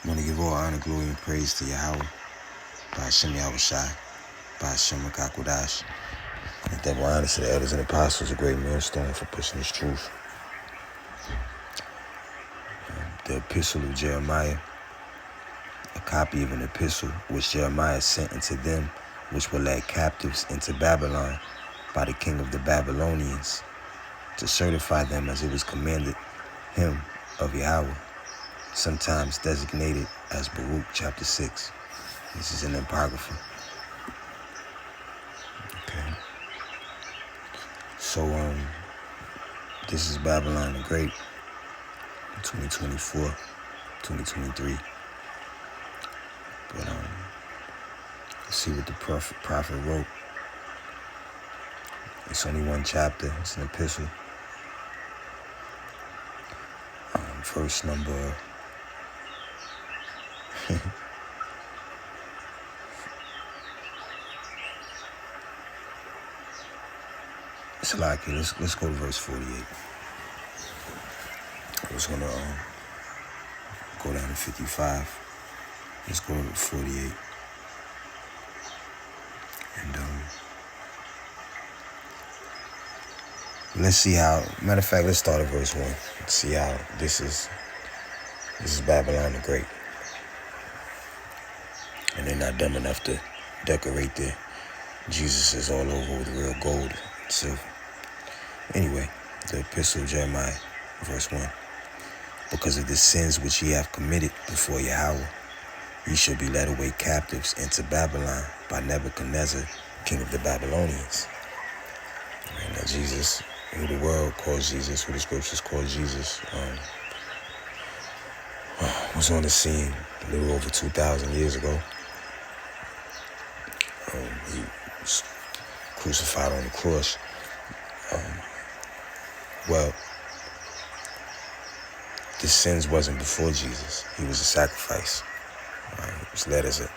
I want to give all honor, glory, and praise to Yahweh, by Hashem Yahushai, by Hashem Makakwadash. And double honor to the elders and apostles, a great millstone for pushing this truth. The epistle of Jeremiah, a copy of an epistle which Jeremiah sent unto them which were led captives into Babylon by the king of the Babylonians, to certify them as it was commanded him of Yahweh, sometimes designated as Baruch chapter 6. This is an Apocrypha. Okay. So, this is Babylon the Great, 2024, 2023. But, let's see what the prophet wrote. It's only one chapter. It's an epistle. Verse number... It's a lot here. Let's go to verse 48. I was going to go down to 55. Let's go to 48. And let's see how, matter of fact, let's start at verse 1. Let's see how this is Babylon the Great. And they're not dumb enough to decorate their Jesuses all over with real gold and silver. Anyway, the epistle of Jeremiah, verse 1. Because of the sins which ye have committed before Yahweh, ye shall be led away captives into Babylon by Nebuchadnezzar, king of the Babylonians. And now Jesus, who the world calls Jesus, who the scriptures call Jesus, was on the scene a little over 2,000 years ago. He was crucified on the cross. Well, the sins wasn't before Jesus. He was a sacrifice. He was led as a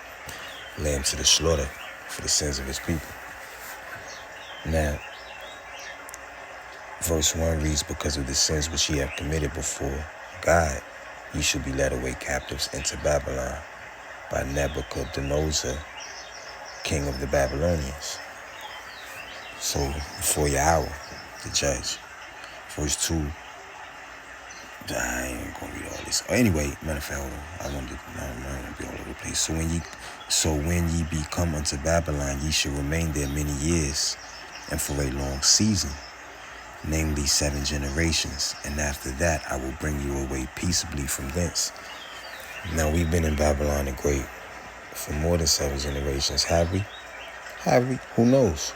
lamb to the slaughter for the sins of his people. Now, verse 1 reads, because of the sins which ye have committed before God, ye shall be led away captives into Babylon by Nebuchadnezzar, king of the Babylonians. So, before Yahweh, the judge. Verse 2, I ain't gonna read all this. Anyway, matter of fact, hold on. I want to be all over the place. So when ye be come unto Babylon, ye shall remain there many years, and for a long season, namely 7 generations. And after that, I will bring you away peaceably from thence. Now, we've been in Babylon the Great for more than 7 generations, have we? Have we? Who knows?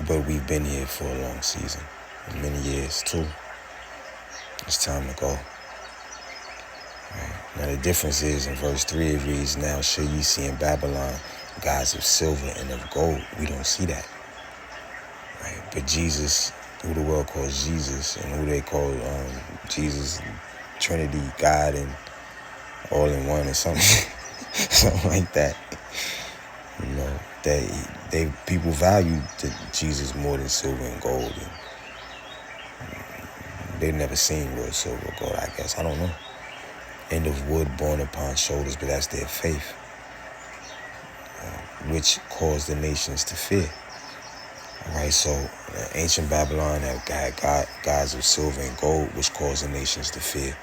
But we've been here for a long season, many years too. It's time to go. Right. Now the difference is in verse 3 it reads, now shall ye see in Babylon gods of silver and of gold. We don't see that. Right. But Jesus, who the world calls Jesus, and who they call Jesus, Trinity, God, and all in one or something, something like that. You know, they people value Jesus more than silver and gold. And they've never seen real silver or gold, I guess. I don't know. And of wood borne upon shoulders, but that's their faith, which caused the nations to fear. All right, so ancient Babylon had gods of silver and gold, which caused the nations to fear.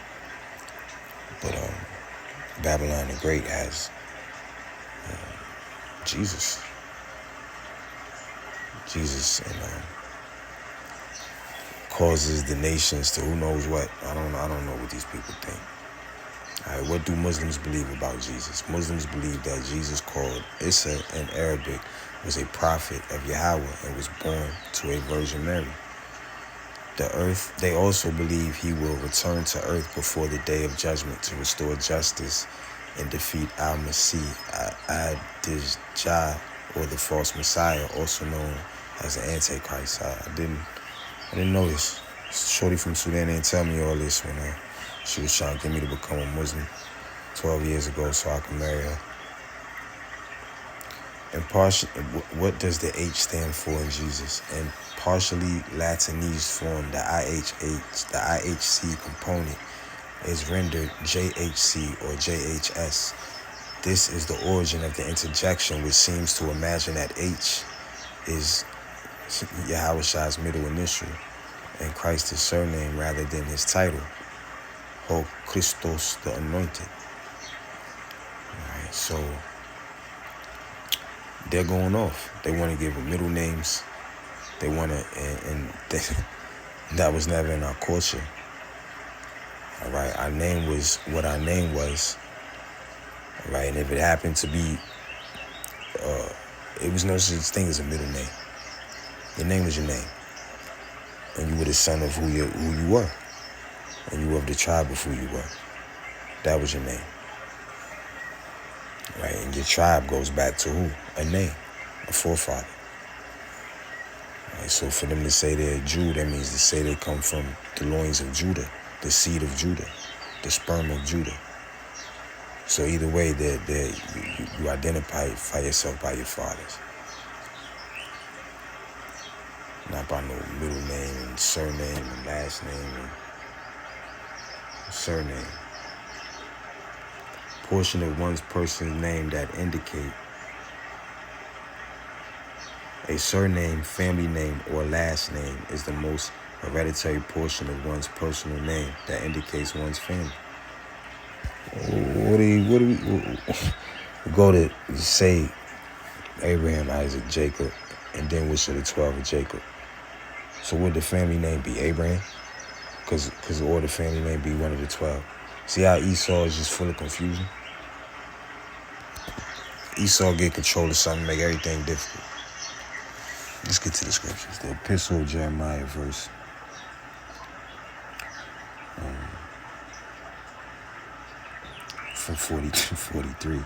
But Babylon the Great has Jesus, and causes the nations to who knows what. I don't know what these people think. All right, what do Muslims believe about Jesus? Muslims believe that Jesus, called Isa in Arabic, was a prophet of Yahweh and was born to a Virgin Mary. The earth. They also believe he will return to earth before the day of judgment to restore justice and defeat al-Masih, Ad-Dijjah, or the false Messiah, also known as the Antichrist. I didn't know this. Shorty from Sudan didn't tell me all this when she was trying to get me to become a Muslim 12 years ago so I could marry her. And what does the H stand for in Jesus? In partially Latinese form, the IHC component is rendered JHC or JHS. This is the origin of the interjection, which seems to imagine that H is Yahushua's middle initial and Christ's surname rather than his title, Ho Christos the Anointed. Alright, so they're going off. They want to give middle names. They want to, that was never in our culture. Alright, our name was what our name was. Alright, and if it happened to be, it was no such thing as a middle name. Your name was your name. And you were the son of who you were. And you were of the tribe of who you were. That was your name. Right? And your tribe goes back to who? A name. A forefather. Right? So for them to say they're a Jew, that means to say they come from the loins of Judah, the seed of Judah, the sperm of Judah. So either way, you identify yourself by your fathers. Not by no middle name and surname and last name and surname. Portion of one's person's name that indicate a surname, family name, or last name is the most hereditary portion of one's personal name that indicates one's family. What do we go to say Abraham, Isaac, Jacob, and then which of the 12 of Jacob? So would the family name be Abraham? Or the family name be one of the 12? See how Esau is just full of confusion? Esau get control of something, make everything difficult. Let's get to the scriptures. The epistle of Jeremiah, verse from 40 to 43.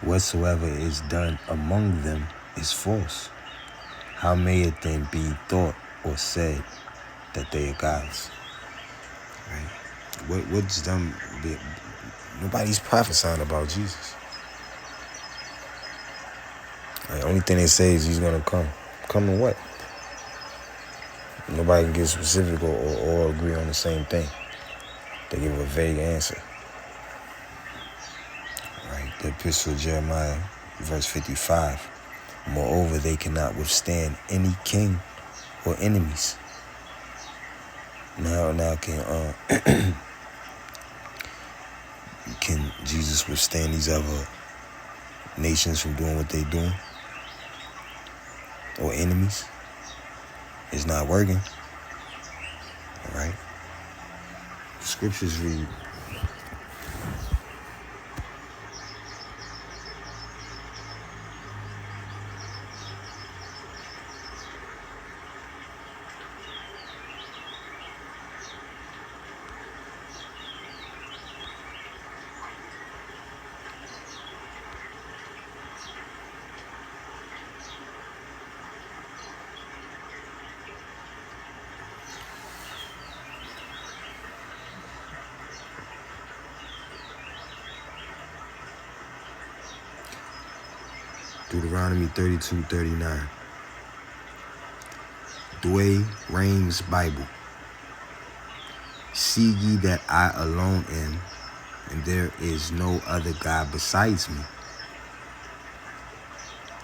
Whatsoever is done among them is false. How may it then be thought or said that they are gods? Right? What's done? Nobody's prophesying about Jesus. The only thing they say is he's gonna come. Come in what? Nobody can get specific or agree on the same thing. They give a vague answer. Right? The epistle of Jeremiah, verse 55. Moreover, they cannot withstand any king or enemies. Now can Jesus withstand these other nations from doing what they're doing? Or enemies? It's not working. All right? Scriptures read, Deuteronomy 32:39. Douay Rheims Bible. See ye that I alone am, and there is no other God besides me.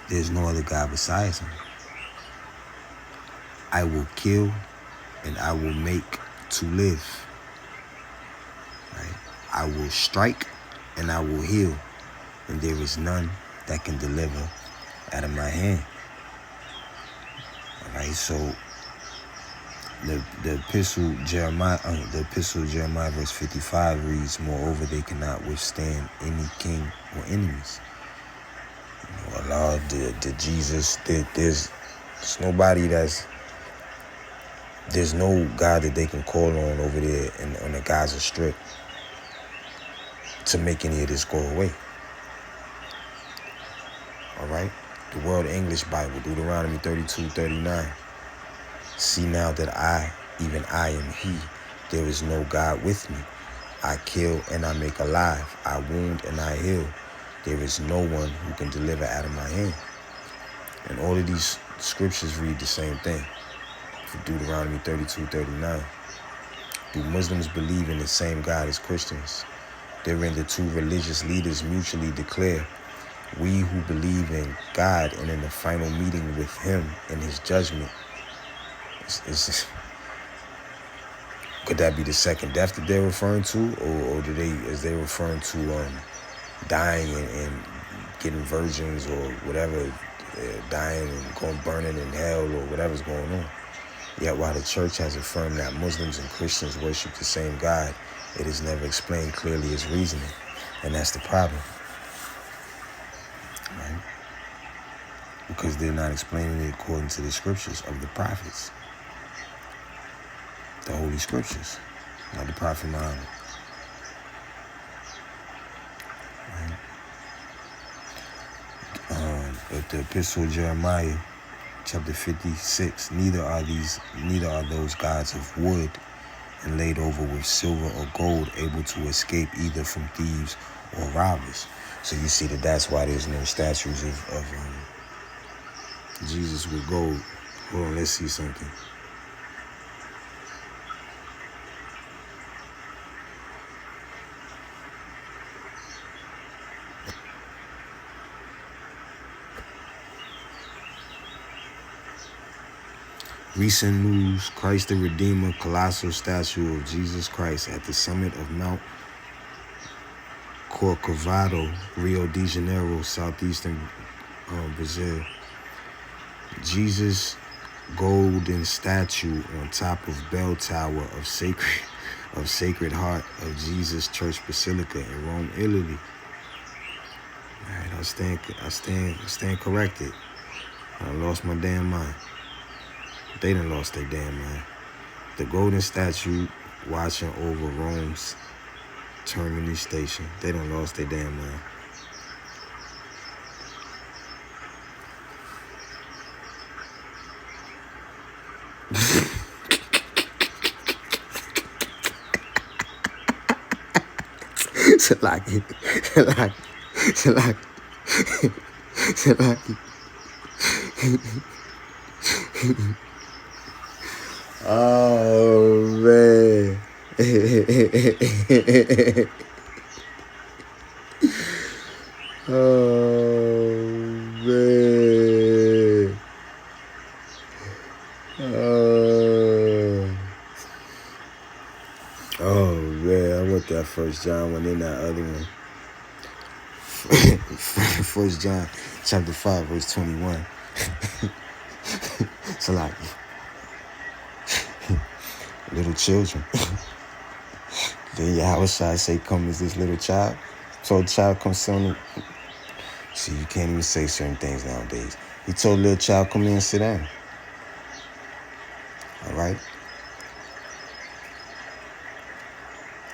There's no other God besides me. I will kill, and I will make to live. Right? I will strike, and I will heal, and there is none that can deliver out of my hand. All right, so the epistle of Jeremiah, verse 55 reads, moreover, they cannot withstand any king or enemies. Allah, the Jesus, there's nobody there's no God that they can call on over there on the Gaza Strip to make any of this go away. All right? The World English Bible, Deuteronomy 32:39. See now that I, even I am he. There is no God with me. I kill and I make alive. I wound and I heal. There is no one who can deliver out of my hand. And all of these scriptures read the same thing. For Deuteronomy 32:39. Do Muslims believe in the same God as Christians? Therein the two religious leaders mutually declare, we who believe in God and in the final meeting with him in his judgment. Could that be the second death that they're referring to? Or is they referring to dying and getting virgins or whatever, dying and going burning in hell or whatever's going on? Yet while the church has affirmed that Muslims and Christians worship the same God, it is never explained clearly its reasoning. And that's the problem. Right? Because they're not explaining it according to the scriptures of the prophets. The Holy Scriptures, not the Prophet Muhammad. Right? At the epistle of Jeremiah, chapter 56, neither are those gods of wood and laid over with silver or gold able to escape either from thieves or robbers. So you see that's why there's no statues of Jesus with gold. Hold on, let's see something. Recent news, Christ the Redeemer, colossal statue of Jesus Christ at the summit of Mount Corcovado, Rio de Janeiro, southeastern Brazil. Jesus golden statue on top of bell tower of Sacred Heart of Jesus Church Basilica in Rome, Italy. All right, I stand corrected. I lost my damn mind. They done lost their damn mind. The golden statue watching over Rome's Termini station. They done lost their damn mind. Salaki. Oh man. Oh man. Oh man, I want that 1 John one in that other one. 1 John chapter 5 verse 21. Salaki. Little children. Then Yahweh say, come as this little child. So the child comes soon. See, you can't even say certain things nowadays. He told the little child, come in and sit down. All right?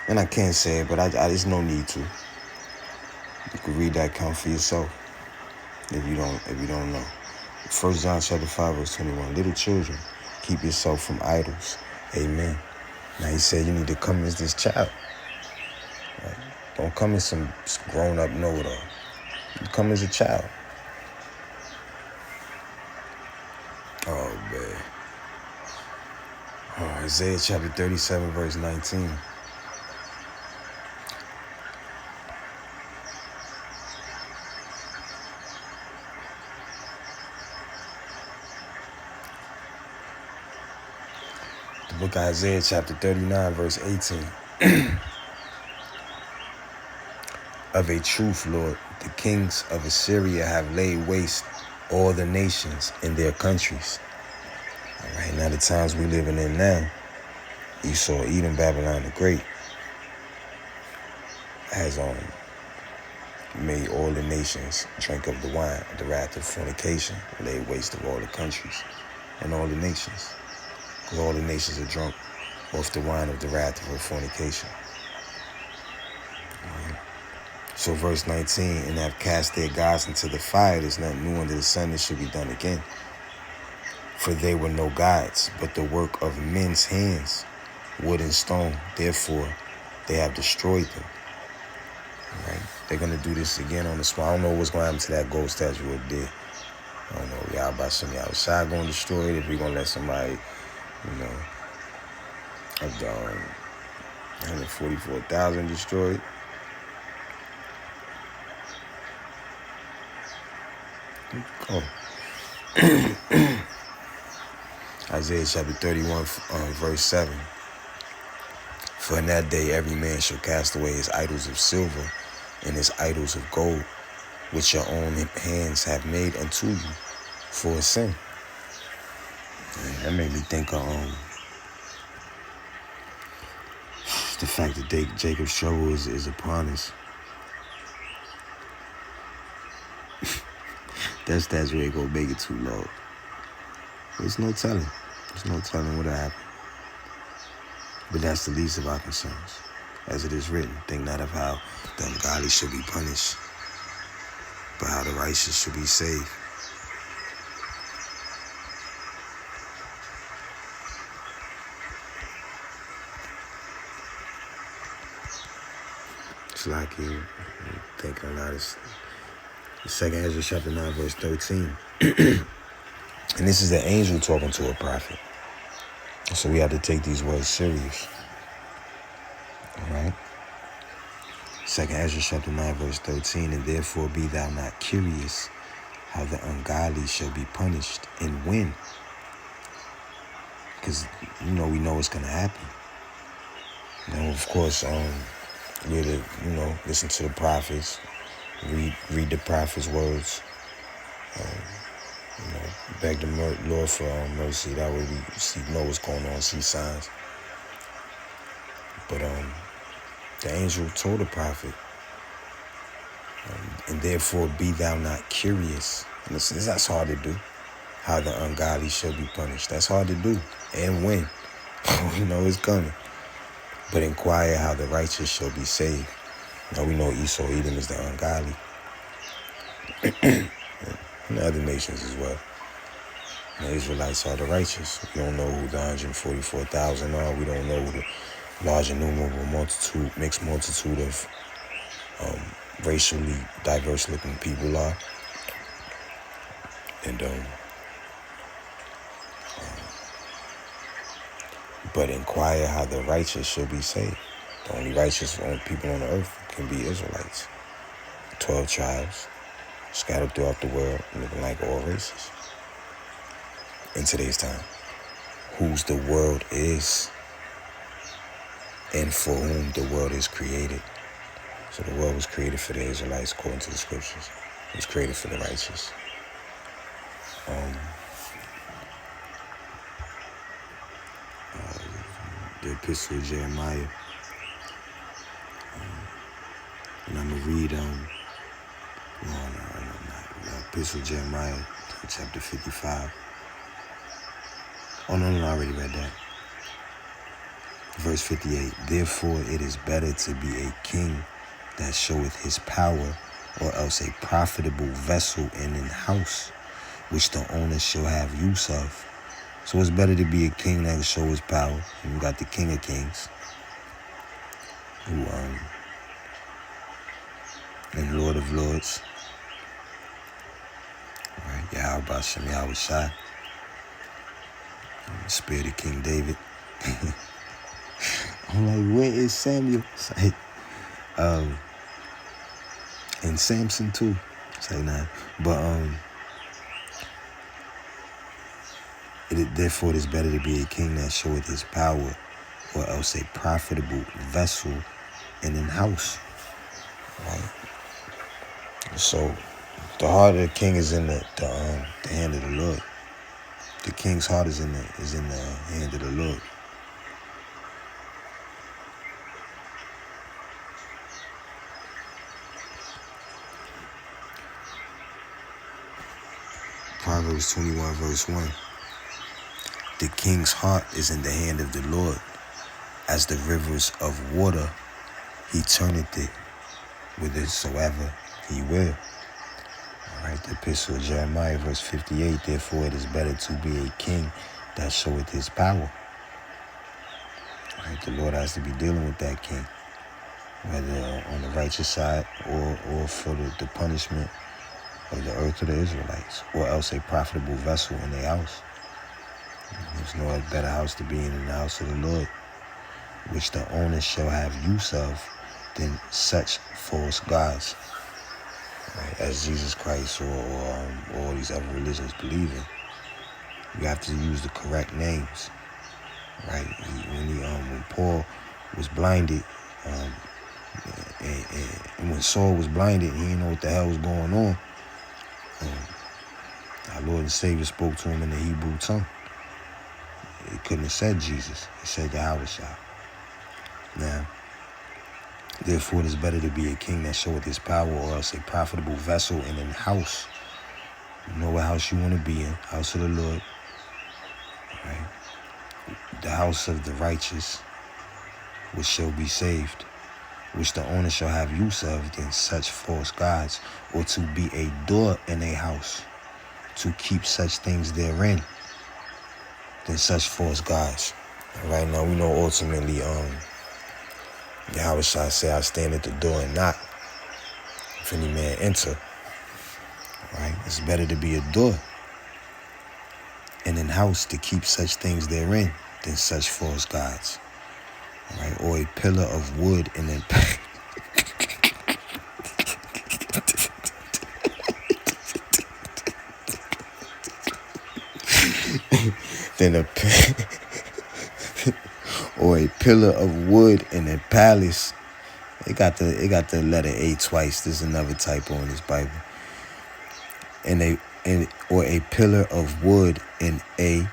And I can't say it, but I there's no need to. You can read that account for yourself if you don't know. 1 John chapter 5 verse 21. Little children, keep yourself from idols. Amen. Now he said you need to come as this child. Right? Don't come as some grown-up know-it-all. You come as a child. Oh, man. Isaiah chapter 37, verse 19. The book of Isaiah chapter 39, verse 18. Of a truth, Lord, the kings of Assyria have laid waste all the nations in their countries. All right, now the times we living in now, Esau, Edom, Babylon the Great, has made all the nations drink of the wine, the wrath of fornication, laid waste of all the countries and all the nations. Because all the nations are drunk off the wine of the wrath of her fornication. So verse 19, and have cast their gods into the fire. There's nothing new under the sun that should be done again. For they were no gods, but the work of men's hands, wood and stone. Therefore, they have destroyed them. All right? They're going to do this again on the spot. I don't know what's going to happen to that gold statue up there. I don't know. Y'all about some outside going to destroy it. If we're going to let somebody, of the 144,000 destroyed. Oh. Isaiah chapter 31, verse 7. For in that day every man shall cast away his idols of silver and his idols of gold, which your own hands have made unto you for a sin. And that made me think of the fact that Jacob's trouble is upon us. That's where it gonna make it too low. There's no telling. There's no telling what'll happen. But that's the least of our concerns. As it is written, think not of how the ungodly should be punished, but how the righteous should be saved. It's like you thinking a lot of 2 Ezra chapter 9, verse 13. And this is the angel talking to a prophet. So we have to take these words serious. All right? 2 Ezra chapter 9, verse 13. And therefore be thou not curious how the ungodly shall be punished and when. Because, we know it's going to happen. Now, of course, we're to, listen to the prophets, read the prophets' words, beg the Lord for mercy. That way we know what's going on, see signs. But the angel told the prophet, and therefore be thou not curious. And that's hard to do. How the ungodly shall be punished. That's hard to do. And when. We know it's coming. But inquire how the righteous shall be saved. Now we know Esau, Edom is the ungodly. And the other nations as well. And the Israelites are the righteous. We don't know who the 144,000 are. We don't know who the large innumerable multitude, mixed multitude of racially diverse looking people are. And but inquire how the righteous shall be saved. The only righteous people on the earth can be Israelites. 12 tribes scattered throughout the world, looking like all races. In today's time, whose the world is, and for whom the world is created. So the world was created for the Israelites, according to the scriptures. It was created for the righteous. The epistle of Jeremiah. And I'm going to read the epistle of Jeremiah, chapter 55. Oh, no, I already read that. Verse 58. Therefore it is better to be a king that showeth his power, or else a profitable vessel in an house, which the owner shall have use of. So it's better to be a king that can show his power. And we got the King of Kings, who and Lord of Lords. All right, Yahweh Shem Yahweh Shai. Spirit of King David. I'm like, where is Samuel? It's like, and Samson too. It's like, nah. But therefore it is better to be a king that showeth his power, or else a profitable vessel in an house. Right? So the heart of the king is in the hand of the Lord. The king's heart is in the hand of the Lord. Proverbs 21, verse 1. The king's heart is in the hand of the Lord. As the rivers of water, he turneth it whithersoever he will. All right, the epistle of Jeremiah, verse 58. Therefore it is better to be a king that showeth his power. All right, the Lord has to be dealing with that king, whether on the righteous side or for the punishment of the earth of the Israelites, or else a profitable vessel in their house. There's no better house to be in than the house of the Lord. which the owner shall have use of, than such false gods, right? As Jesus Christ or all these other religions believe in. You have to use the correct names, right? When Paul was blinded, and when Saul was blinded, he didn't know what the hell was going on. Our Lord and Savior spoke to him in the Hebrew tongue. He couldn't have said Jesus. He said Yahweh. Now, therefore it is better to be a king that showeth his power, or else a profitable vessel in an house. You know what house you want to be in? House of the Lord. Right? The house of the righteous, which shall be saved, which the owner shall have use of, than such false gods, or to be a door in a house, to keep such things therein, than such false gods. And right now we know ultimately Yahweh shall say, I stand at the door and knock. If any man enter, right? It's better to be a door in an house to keep such things therein than such false gods, right? Or a pillar of wood in an than a or a pillar of wood in a palace. It got the letter A twice. There's another typo in this Bible. Or a pillar of wood in a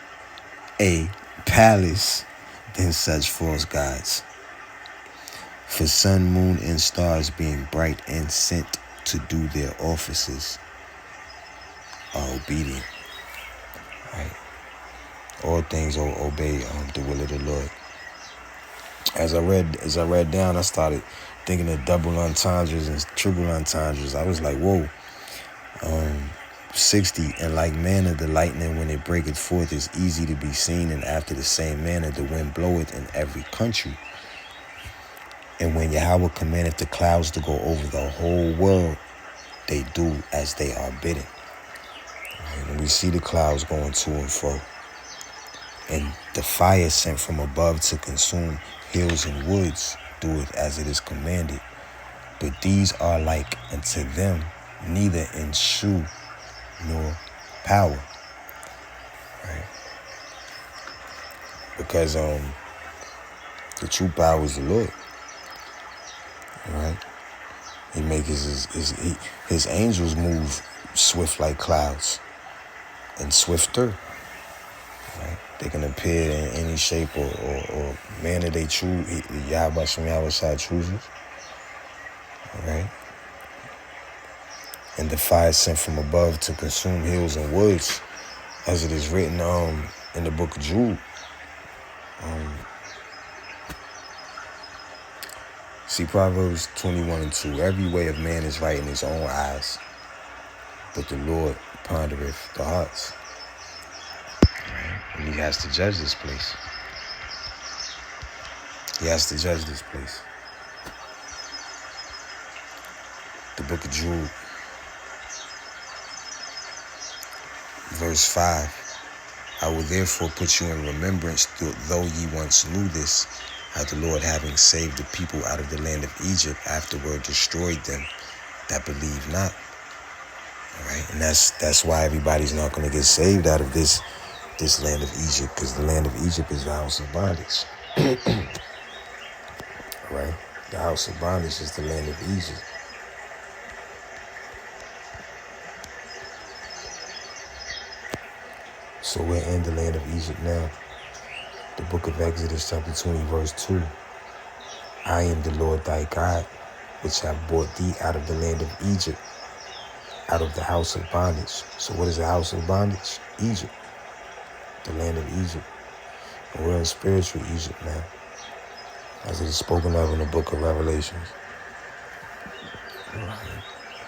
palace than such false gods. For sun, moon, and stars being bright and sent to do their offices are obedient. Right? All things obey the will of the Lord. As I read down, I started thinking of double entendres and triple entendres. I was like, whoa. 60, and like manner the lightning when it breaketh forth is easy to be seen, and after the same manner the wind bloweth in every country. And when Yahweh commandeth the clouds to go over the whole world, they do as they are bidden. And we see the clouds going to and fro, and the fire sent from above to consume hills and woods doeth as it is commanded. But these are like unto them, neither in shoe nor power. Right? Because the true power is the Lord. Right? He makes his angels move swift like clouds and swifter. Right? They can appear in any shape or manner they choose. Yahweh chooses. Right? And the fire sent from above to consume hills and woods, as it is written in the book of Jude. See Proverbs 21:2. Every way of man is right in his own eyes, but the Lord pondereth the hearts. Right? And he has to judge this place. He has to judge this place. The book of Jude, verse 5. I will therefore put you in remembrance, though ye once knew this, how the Lord, having saved the people out of the land of Egypt, afterward destroyed them that believe not. All right, and that's why everybody's not going to get saved out of this land of Egypt, because the land of Egypt is the house of bondage. Right, the house of bondage is the land of Egypt. So we're in the land of Egypt now. The book of Exodus chapter 20 verse 2. I am the Lord thy God, which have brought thee out of the land of Egypt, out of the house of bondage. So what is the house of bondage? Egypt, the land of Egypt. And we're in spiritual Egypt now, as it is spoken of in the book of Revelations.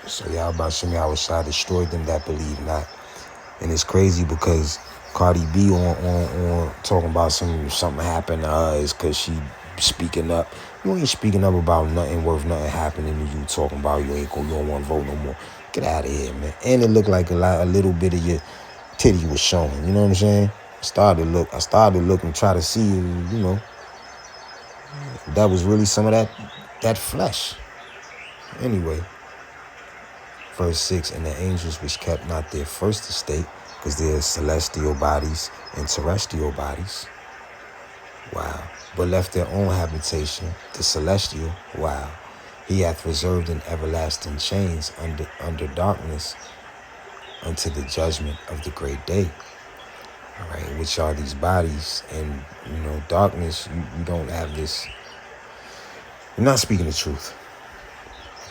So Yahweh shall destroy them that believe not. And it's crazy because Cardi B on talking about something happened to her is because she speaking up. You ain't speaking up about nothing worth nothing happening to you, talking about you don't want to vote no more. Get out of here, man. And it looked like a little bit of your titty was showing. You know what I'm saying? I started to look and try to see, That was really some of that flesh. Anyway, verse 6, and the angels which kept not their first estate, because there's celestial bodies and terrestrial bodies. Wow. But left their own habitation, the celestial. Wow. He hath reserved in everlasting chains under darkness unto the judgment of the great day. All right, which are these bodies. And, darkness, you don't have this. You're not speaking the truth.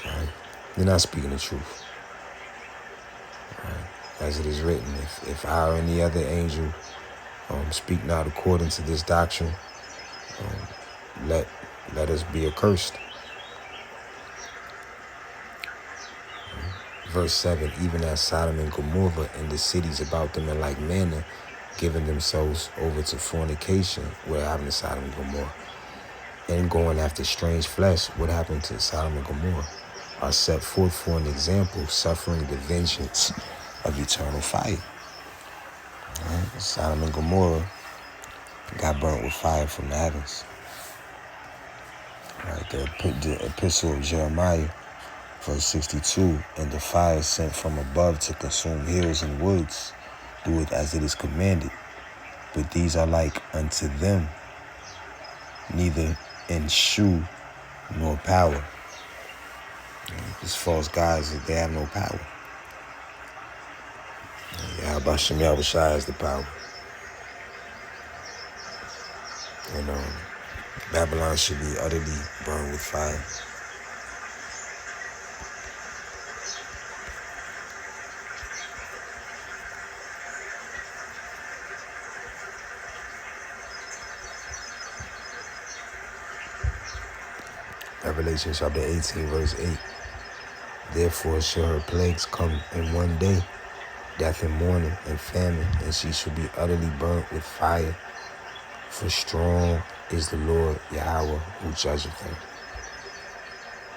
All right? You're not speaking the truth. All right? As it is written, if I or any other angel speak not according to this doctrine, let us be accursed. Verse 7, even as Sodom and Gomorrah and the cities about them in like manner, giving themselves over to fornication, what happened to Sodom and Gomorrah, and going after strange flesh, what happened to Sodom and Gomorrah, are set forth for an example, suffering the vengeance of eternal fire. Right? Sodom and Gomorrah got burnt with fire from the heavens. Right? The epistle of Jeremiah, verse 62, and the fire sent from above to consume hills and woods, doeth as it is commanded. But these are like unto them, neither in shew nor power. These false gods, they have no power. Yahweh Shem Yahweh Shai has the power. And Babylon should be utterly burned with fire. Revelation chapter 18, verse 8. Therefore shall her plagues come in one day, death and mourning and famine, and she shall be utterly burnt with fire. For strong is the Lord Yahweh who judgeth them.